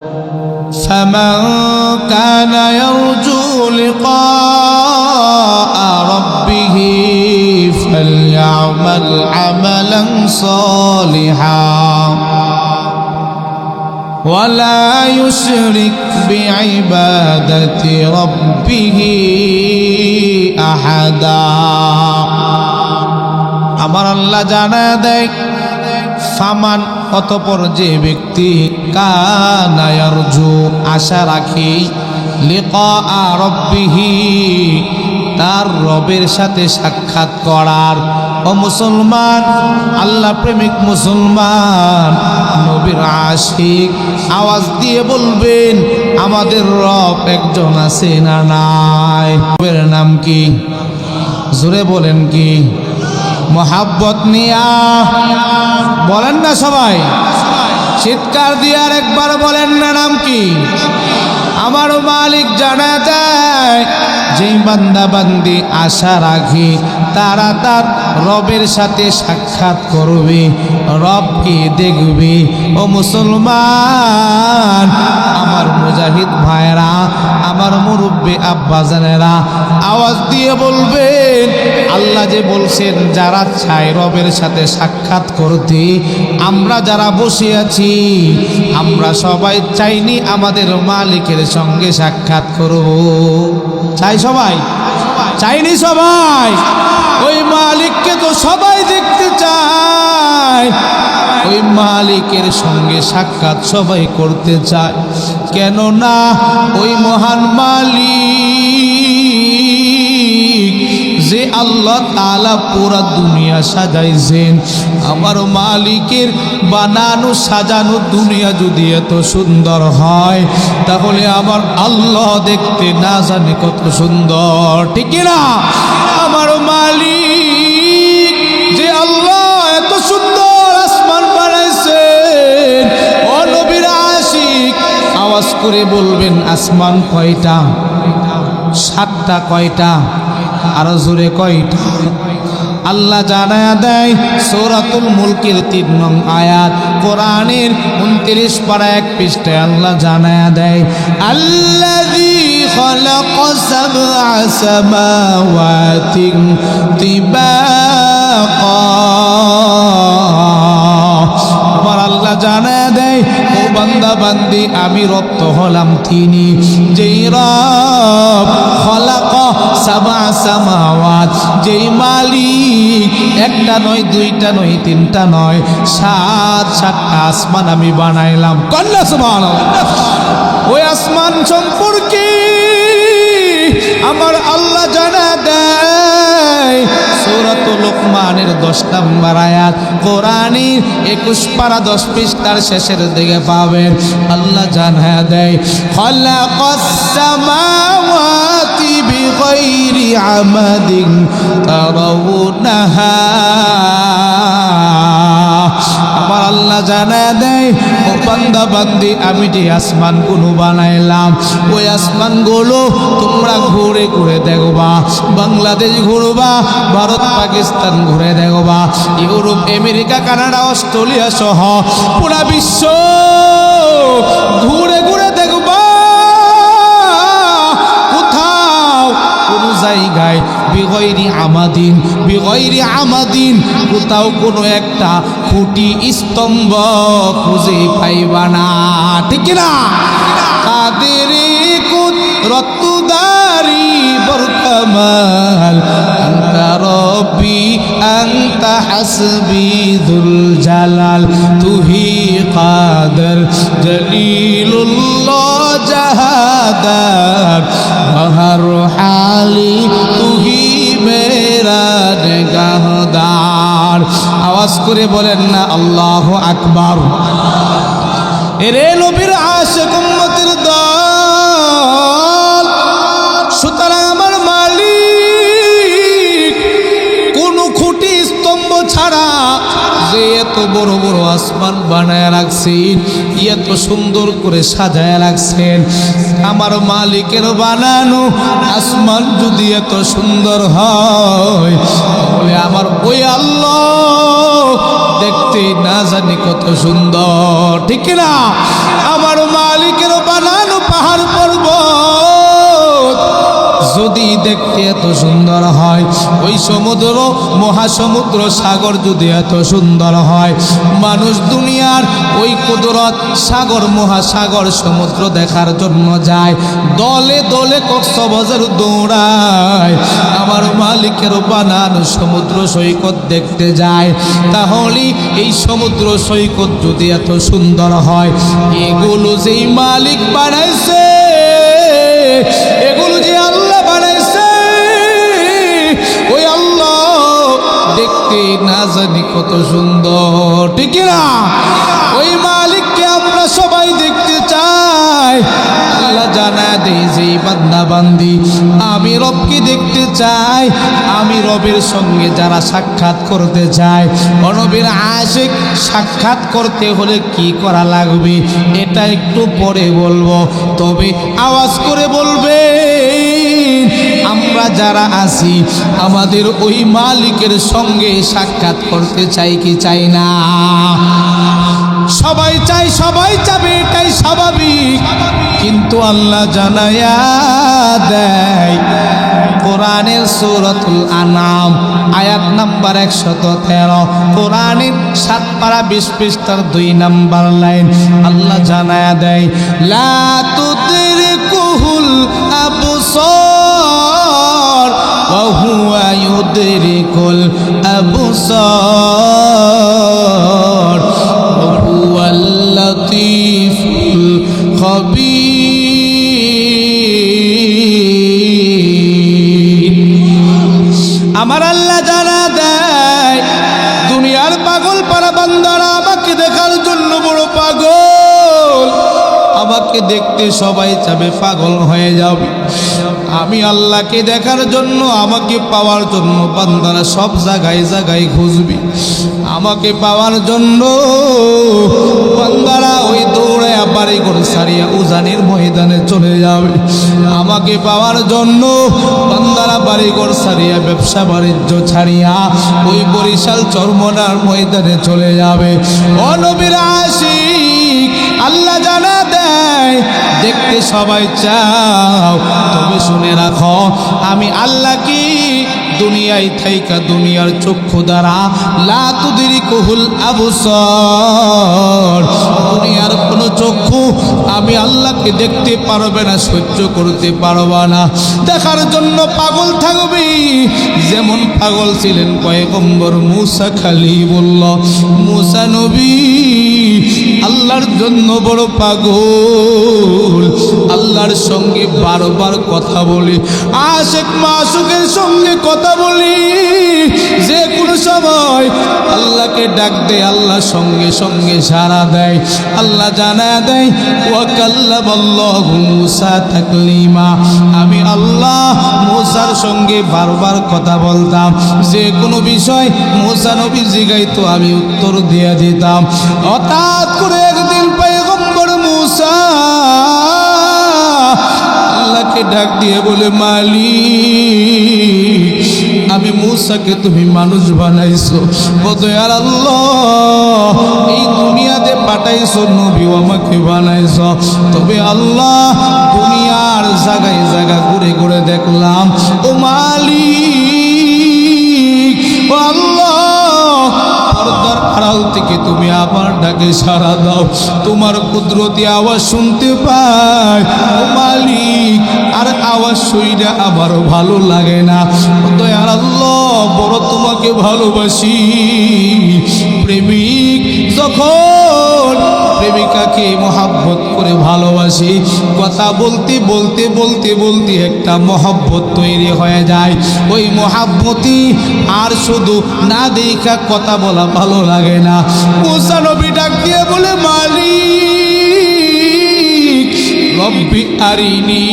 فمن كان يرجو لقاء ربه فليعمل عملا صالحا ولا يشرك بعبادة ربه أحدا আমার আল্লাহ জানা দেয় ফামান অতঃপর যে ব্যক্তি কানা ইয়ারজু আশা রাখে লিকা রাব্বিহি তার রবের সাথে সাক্ষাৎ করার। ও মুসলমান, আল্লাহ প্রেমিক মুসলমান, নবীর আশিক, আওয়াজ দিয়ে বলবেন আমাদের রব একজন আছে না নাই? রবের নাম কি? জোরে বলেন কি? মোহাব্বত নিয়া বলেন না সবাই, চিৎকার দিয়ে আর একবার বলেন না, নাম কি? আমার মালিক জানা দেয় যেই বান্দা বান্দি আশা রাখে তারা তার রবের সাথে সাক্ষাৎ করবে, রবকে দেখবে। ও মুসলমান, আমার মুজাহিদ ভাইরা, আমার মুরব্বী আব্বাজানেরা, আওয়াজ দিয়ে বলবেন আল্লাহ যে বলছেন যারা চায় রবের সাথে সাক্ষাৎ করতে, আমরা যারা বসে আছি আমরা সবাই চাইনি আমাদের মালিকের সঙ্গে সাক্ষাৎ করব? চাই সবাই? চাইনি সবাই? ওই মালিককে তো সবাই দেখতে চায়, ওই মালিকের সঙ্গে সাক্ষাৎ সবাই করতে চায়। কেন না ওই মহান মালিক যে আল্লাহ তাআলা পুরা দুনিয়া সাজাইছেন, আমার মালিকের বানানো সাজানো দুনিয়া যদি এত সুন্দর হয় তাহলে আমার আল্লাহ দেখতে না জানি কত সুন্দর, ঠিক না? আমার মালিক যে আল্লাহ এত সুন্দর আসমান বানাইছেন, ও নবীর আশিক আওয়াজ করে বলবেন আসমান কয়টা? 7টা। কয়টা? আরো জোরে কয়টা? আল্লাহ জানায়া দেয় সূরাতুল মুলকের 3 নং আয়াত, কোরআনের 29 পারা 1 পৃষ্ঠায় আল্লাহ জানায়া দেয় আল্লাযী খালাকা সাবআ সামাওয়াতিন তিবাকা। আমার আল্লাহ জানায়া দেয় ও বান্দা বান্দি, আমি রব তো হলাম তিনি যেই রব খালাকা সাবআ সামাওয়াত, যেই মালিক একটা নয়, 2টা নয়, 3টা নয়, 7টা আসমান আমি বানাইলাম। কন্যা সুবহানাল্লাহ। ওই আসমান সম্পর্কে আমার আল্লাহ জানা দেয় সূরাতুল লোকমানের 10 নম্বর আয়াত, কোরআনের 21 পারা 10 পৃষ্ঠার শেষের দিকে পাবেন। আল্লাহ জানা দেয় খালাকাস সামাওয়াতি বিগাইরি আমাদিন তারাউনাহা। আমার আল্লাহ জানা দেয় ও বান্দা বান্দি, আমি যে আসমানগুলো বানাইলাম ওই আসমানগুলো তোমরা ঘুরে ঘুরে দেখবা, বাংলাদেশ ঘুরবা, ভারত পাকিস্তান ঘুরে দেখবা, ইউরোপ আমেরিকা কানাডা অস্ট্রেলিয়া সহ পুরা বিশ্ব ঘুরে ঘুরে দেখবা, কোথাও কোন জায়গায় বিগয়রি আমাদিন কোথাও কোনো একটা খুঁটি স্তম্ভ খুঁজে পাইবা না, ঠিক না? কাদের কুদরতদারি বরকমাল আনতা রব্বি আনতা হাসবি যুল জালাল তুহি কাদের জলিলুল্লাহ জাহাদার হর হালি তুহি মেরা নিগাহদার। আওয়াজ করে বলেন না আল্লাহু আকবার। এরে নবীর আশিক উম্মতের দল, সুতরাং আমার মালিক কোন খুঁটি স্তম্ভ ছাড়া যে এত বড় বড় আসমান বানায় রাখছেন, এত সুন্দর করে সাজায় রাখছেন, আমার মালিকের বানানো আসমান যদি এত সুন্দর হয় তাহলে আমার ওই আল্লাহ দেখতে না জানি কত সুন্দর, ঠিক না? আমার মালিক সুন্দর হয়, ওই সমুদ্র মহাসমুদ্র সাগর যদি এত সুন্দর হয়, মানুষ দুনিয়ার ওই কুদরত সাগর মহাসাগর সমুদ্র দেখার জন্য যায়, দলে দলে কক্সবাজার দৌড়ায়, আমার মালিকের বানানো সমুদ্র সৈকত দেখতে যায়। তাহলে এই সমুদ্র সৈকত যদি এত সুন্দর হয়, এগুলো যেই মালিক বানাইছে, এগুলো যে আল্লাহ বানাইছে, ওই আল্লাহ দেখতে না জানি কত সুন্দর, ঠিক না? ওই মালিককে আমরা সবাই দেখতে চাই। আল্লাহ জানা দেয় যে বান্দা বান্দি আমি রবকে দেখতে চাই, আমি রবের সঙ্গে যারা সাক্ষাৎ করতে চায়, নবীর আশিক সাক্ষাৎ করতে হলে কি করা লাগবে এটা একটু পরে বলবো, তবে আওয়াজ করে বলবে আমরা যারা আছি আমাদের ওই মালিকের সঙ্গে সাক্ষাৎ করতে চাই কি চাই না? সবাই চাই, সবাই চাবে, এটাই স্বাভাবিক। কিন্তু আল্লাহ জানায়া দেয় কোরআনের সূরাতুল আনাম আয়াত নাম্বার 113, কোরআনের 7 পারা 20 পৃষ্ঠার 2 নাম্বার লাইন, আল্লাহ জানায়া দেয় লা তুদরিকুহুল আবসার ওয়া হুয়া ইউদরিকুল আবসার ওয়া হুয়াল লাতীফুল খবীর। আমার আল্লাহ জানা দেয় দুনিয়ার পাগল পারা বান্দারা আমাকে দেখার জন্য বড় পাগল, আমাকে দেখতে সবাই চাবে, পাগল হয়ে যাবে। আমি আল্লাহকে দেখার জন্য, আমাকে পাওয়ার জন্য বান্দারা সব জায়গায় জায়গায় খুঁজবে। আমাকে পাওয়ার জন্য বান্দারা ওই দৌড়ে বাড়ি করে সারিয়া উজানের ময়দানে চলে যাবে। আমাকে পাওয়ার জন্য বান্দারা বাড়ি ঘর সারিয়া ব্যবসা বাণিজ্য ছাড়িয়া ওই বরিশাল চরমনার ময়দানে চলে যাবে। ও নবীর আশিক, আল্লাহ জানা দেয় দেখতে সবাই চাও, তবে শুনে রাখো আমি আল্লাহ কি দুনিয়ায় থাইকা দুনিয়ার চক্ষু দ্বারা লা তুদরিকুহুল আবসার, দুনিয়ার কোনো চক্ষু আমি আল্লাহকে দেখতে পারবে না, সহ্য করতে পারবে না, দেখার জন্য পাগল থাকবে। যেমন পাগল ছিলেন পয়গম্বর মুসা কালিমুল্লাহ, মুসা নবী আল্লাহর জন্য বড় পাগল, আল্লাহর সঙ্গে বারবার কথা বলি, আশিক মাসুকের সঙ্গে কথা বলি, যে কোনো সময় আল্লাহকে ডাক দেয়, আল্লাহ সঙ্গে সঙ্গে সাড়া দেয়। আল্লাহ জানা দেয় ওয়া কাল্লামাল্লাহু মুসা তাকলিমা, আমি আল্লাহ মুসার সঙ্গে বারবার কথা বলতাম, যে কোনো বিষয় মুসা নবী জিগাইতো আমি উত্তর দিয়ে দিতাম। হঠাৎ করে একদিন পয়গম্বর মুসা আল্লাহকে ডাক দিয়ে বলে, মালিক আমি মুসাকে তুমি মানুষ বানাইছো, ও দয়াল আল্লাহ এই দুনিয়াতে পাঠাইছো, নবীও আমাকে বানাইছো, তবে আল্লাহ দুনিয়ার জায়গায় জায়গা ঘুরে ঘুরে দেখলাম, ও মালিক ও আল্লাহ পর্দার আড়াল থেকে তুমি আবার ডাকে সাড়া দাও, তোমার কুদরতি আওয়াজ শুনতে পাই, ও মালিক আর আওয়াজ শুইলে আমার ভালো লাগে না, দয়াল আল্লাহ বড় তোমাকে ভালোবাসি। প্রেমিক যখন প্রেমিকাকে মহাব্বত করে ভালোবাসি, কথা বলতে বলতে বলতে বলতে একটা মহাব্বত তৈরি হয়ে যায়, ওই মহাব্বতই আর শুধু না দেখা কথা বলা ভালো লাগে না। মুসা নবী ডাক দিয়ে বলে, মালিক রব্বি আরিনি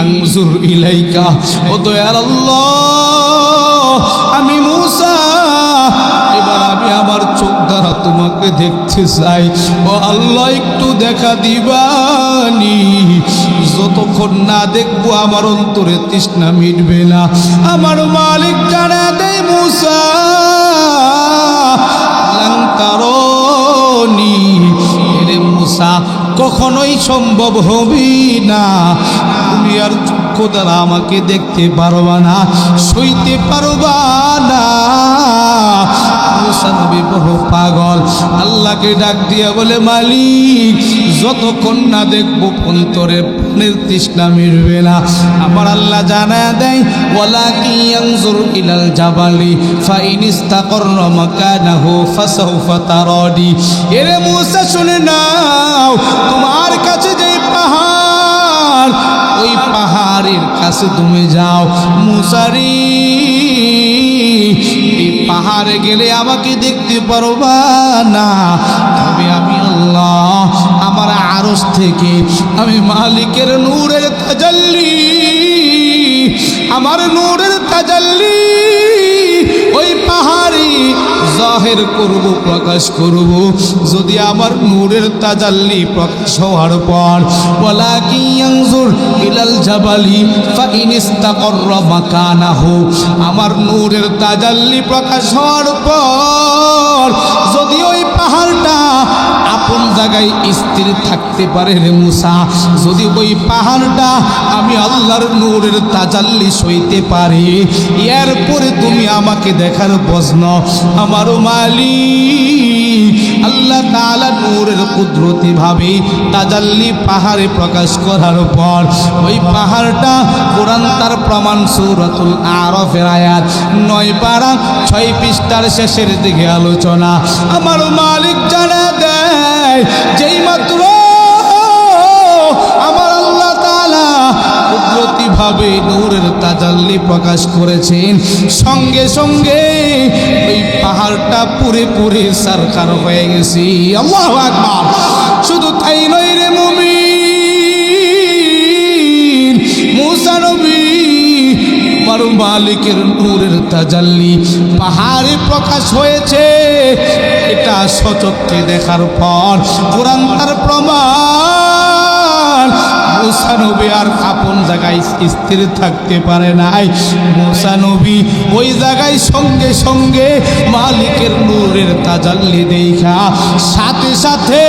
আনজুর ইলাইকা, ও দয়াল আল্লাহ আমি মুসা এবার আমি আমার চোখ দ্বারা তোমাকে দেখতে চাই, ও আল্লাহ একটু দেখা দিবানি, যতক্ষণ না দেখবো আমার অন্তরে তৃষ্ণা মিটবে না। আমার মালিক জানা দেয় মুসা লান তারানি, এরে মুসা কখনোই সম্ভব হবে না। তুমি আর চক্ষু দ্বারা আমাকে দেখতে পারবা না, সইতে পারবা না। মুসা নবী বড় পাগল, আল্লাহকে ডাক দিয়া বলে, মালিক যতক্ষণ না দেখবো অন্তরের প্রাণের তৃষ্ণা মিটবে না। আমার আল্লাহ জানায়া দেয়, ওয়ালাকিন ইয়ানজুর ইলাল জাবালি ফাইন ইস্তাকাররা মাকানাহু ফাসাউফা তারানি। এরে মুসা শুনে নাও, তোমার কাছে যে পাহাড়, ওই পাহাড়ের কাছে তুমি যাও। মুসারি, এই পাহাড়ে গেলে আমাকে দেখতে পারবা না, তবে আমি আল্লাহ আমার আরশ থেকে আমি মালিকের নূরের তাজাল্লি, আমার নূরের তাজাল্লি ওই পাহাড়ে জাহির করব, প্রকাশ করব। যদি আমার নূরের তাজাল্লি প্রকাশ হওয়ার পর, ওয়ালাকিন ইয়ানজুর ইলাল জাবালি ফাইন ইস্তাকাররা মাকানাহু, আমার নূরের তাজাল্লি প্রকাশ হওয়ার পর যদি ওই পাহাড়টা আপন জায়গায় স্থির থাকতে পারে রে মুসা, যদি ওই পাহাড়টা আমি আল্লাহর নূরের তাজাল্লি সইতে পারি, এরপরে তুমি আমাকে দেখার প্রশ্ন। আমার মালিক আল্লাহ তাআলা নূরের কুদরতি ভাবে তাজাল্লি পাহাড়ে প্রকাশ করার পর ওই পাহাড়টা, কোরআন তার প্রমাণ সূরাতুল আরাফের আয়াত 9 পারা 6 পৃষ্ঠার শেষের দিকে আলোচনা। আমার মালিক জানা দেয়, যেই মাত্র আমার আল্লাহ তাআলা কুদরতি ভাবে নূরের তাজাল্লি প্রকাশ করেছেন, সঙ্গে সঙ্গে ওই পাহাড়টা পুরে পুরে সারকার হয়ে গেছে। আল্লাহু আকবার। শুধু তাই নয় রে মুমিন, মুসা নবী আমার মালিকের নূরের তাজাল্লি পাহাড়ে প্রকাশ হয়েছে, এটা সচক্ষে দেখার পর কোরআন তার প্রমাণ। মুসা নবী আর আপন জায়গায় স্থির থাকতে পারে নাই। মুসা নবী ওই জায়গায় সঙ্গে সঙ্গে মালিকের নূরের তাজাল্লি দেখা সাথে সাথে